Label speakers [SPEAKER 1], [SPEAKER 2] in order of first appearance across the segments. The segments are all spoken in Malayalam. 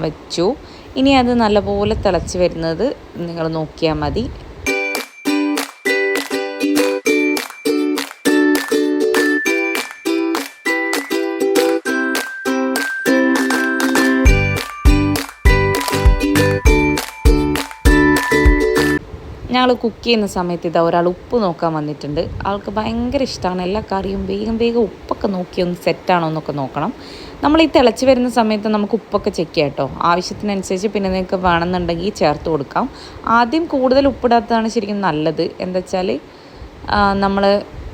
[SPEAKER 1] വെച്ചു. ഇനി അത് നല്ലപോലെ തിളച്ച് വരുന്നത് നിങ്ങൾ നോക്കിയാൽ മതി. ഞങ്ങൾ കുക്ക് ചെയ്യുന്ന സമയത്ത് ഇതാ ഒരാൾ ഉപ്പ് നോക്കാൻ വന്നിട്ടുണ്ട്. ആൾക്ക് ഭയങ്കര ഇഷ്ടമാണ് എല്ലാ കറിയും വേഗം വേഗം ഉപ്പൊക്കെ നോക്കി ഒന്ന് സെറ്റാണോ എന്നൊക്കെ നോക്കണം. നമ്മൾ ഈ തിളച്ച് വരുന്ന സമയത്ത് നമുക്ക് ഉപ്പൊക്കെ ചെക്ക് ചെയ്യാം കേട്ടോ. ആവശ്യത്തിനനുസരിച്ച് പിന്നെ നിങ്ങൾക്ക് വേണമെന്നുണ്ടെങ്കിൽ ചേർത്ത് കൊടുക്കാം. ആദ്യം കൂടുതൽ ഉപ്പിടാത്തതാണ് ശരിക്കും നല്ലത്. എന്താ വെച്ചാൽ നമ്മൾ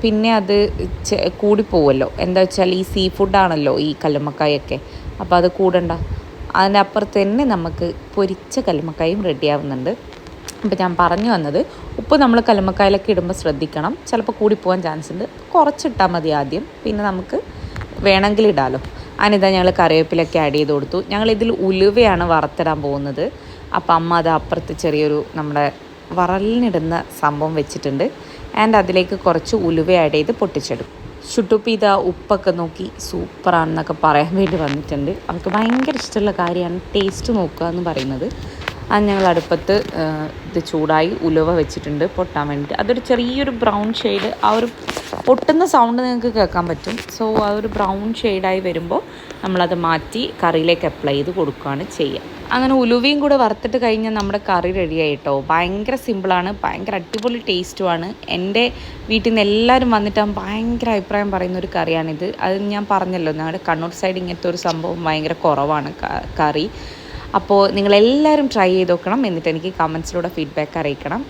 [SPEAKER 1] പിന്നെ അത് കൂടിപ്പോവുമല്ലോ. എന്താ വെച്ചാൽ ഈ സീ ഫുഡാണല്ലോ ഈ കല്ലുമ്മക്കായൊക്കെ, അപ്പോൾ അത് കൂടണ്ട. അതിൻ്റെ അപ്പുറത്ത് തന്നെ നമുക്ക് പൊരിച്ച കല്ലുമ്മക്കായും റെഡിയാവുന്നുണ്ട്. അപ്പോൾ ഞാൻ പറഞ്ഞു വന്നത്, ഉപ്പ് നമ്മൾ കല്ലുമ്മക്കായിലൊക്കെ ഇടുമ്പോൾ ശ്രദ്ധിക്കണം, ചിലപ്പോൾ കൂടിപ്പോകാൻ ചാൻസ് ഉണ്ട്. കുറച്ചിട്ടാൽ മതി ആദ്യം, പിന്നെ നമുക്ക് വേണമെങ്കിൽ ഇടാമല്ലോ. അതിനിതാ ഞങ്ങൾ കറിവേപ്പിലൊക്കെ ആഡ് ചെയ്ത് കൊടുത്തു. ഞങ്ങളിതിൽ ഉലുവയാണ് വറുത്തിടാൻ പോകുന്നത്. അപ്പം അമ്മ അത് അപ്പുറത്ത് ചെറിയൊരു നമ്മുടെ വറലിനിടുന്ന സംഭവം വെച്ചിട്ടുണ്ട്. ആൻഡ് അതിലേക്ക് കുറച്ച് ഉലുവ ആഡ് ചെയ്ത് പൊട്ടിച്ചെടുക്കും. ഷുട്ടുപ്പി ഇതാ ഉപ്പൊക്കെ നോക്കി സൂപ്പറാണെന്നൊക്കെ പറയാൻ വേണ്ടി വന്നിട്ടുണ്ട്. അവർക്ക് ഭയങ്കര ഇഷ്ടമുള്ള കാര്യമാണ് ടേസ്റ്റ് നോക്കുക എന്ന് പറയുന്നത്. അത് ഞങ്ങൾ അടുപ്പത്ത് ഇത് ചൂടായി ഉലുവ വെച്ചിട്ടുണ്ട് പൊട്ടാൻ വേണ്ടിയിട്ട്. അതൊരു ചെറിയൊരു ബ്രൗൺ ഷെയ്ഡ്, ആ ഒരു പൊട്ടുന്ന സൗണ്ട് നിങ്ങൾക്ക് കേൾക്കാൻ പറ്റും. സോ ആ ഒരു ബ്രൗൺ ഷെയ്ഡായി വരുമ്പോൾ നമ്മളത് മാറ്റി കറിയിലേക്ക് അപ്ലൈ ചെയ്ത് കൊടുക്കുകയാണ് ചെയ്യുക. അങ്ങനെ ഉലുവയും കൂടെ വറുത്തിട്ട് കഴിഞ്ഞാൽ നമ്മുടെ കറി റെഡിയായി കേട്ടോ. ഭയങ്കര സിമ്പിളാണ്, ഭയങ്കര അടിപൊളി ടേസ്റ്റുമാണ്. എൻ്റെ വീട്ടിൽ നിന്ന് എല്ലാവരും വന്നിട്ട് ഭയങ്കര അഭിപ്രായം പറയുന്ന ഒരു കറിയാണിത്. അത് ഞാൻ പറഞ്ഞല്ലോ, ഞങ്ങളുടെ കണ്ണൂർ സൈഡ് ഇങ്ങനത്തെ ഒരു സംഭവം ഭയങ്കര കുറവാണ് കറി. അപ്പോൾ നിങ്ങളെല്ലാവരും ട്രൈ ചെയ്ത് നോക്കണം. എന്നിട്ട് എനിക്ക് കമൻസിലൂടെ ഫീഡ്ബാക്ക് അറിയിക്കണം.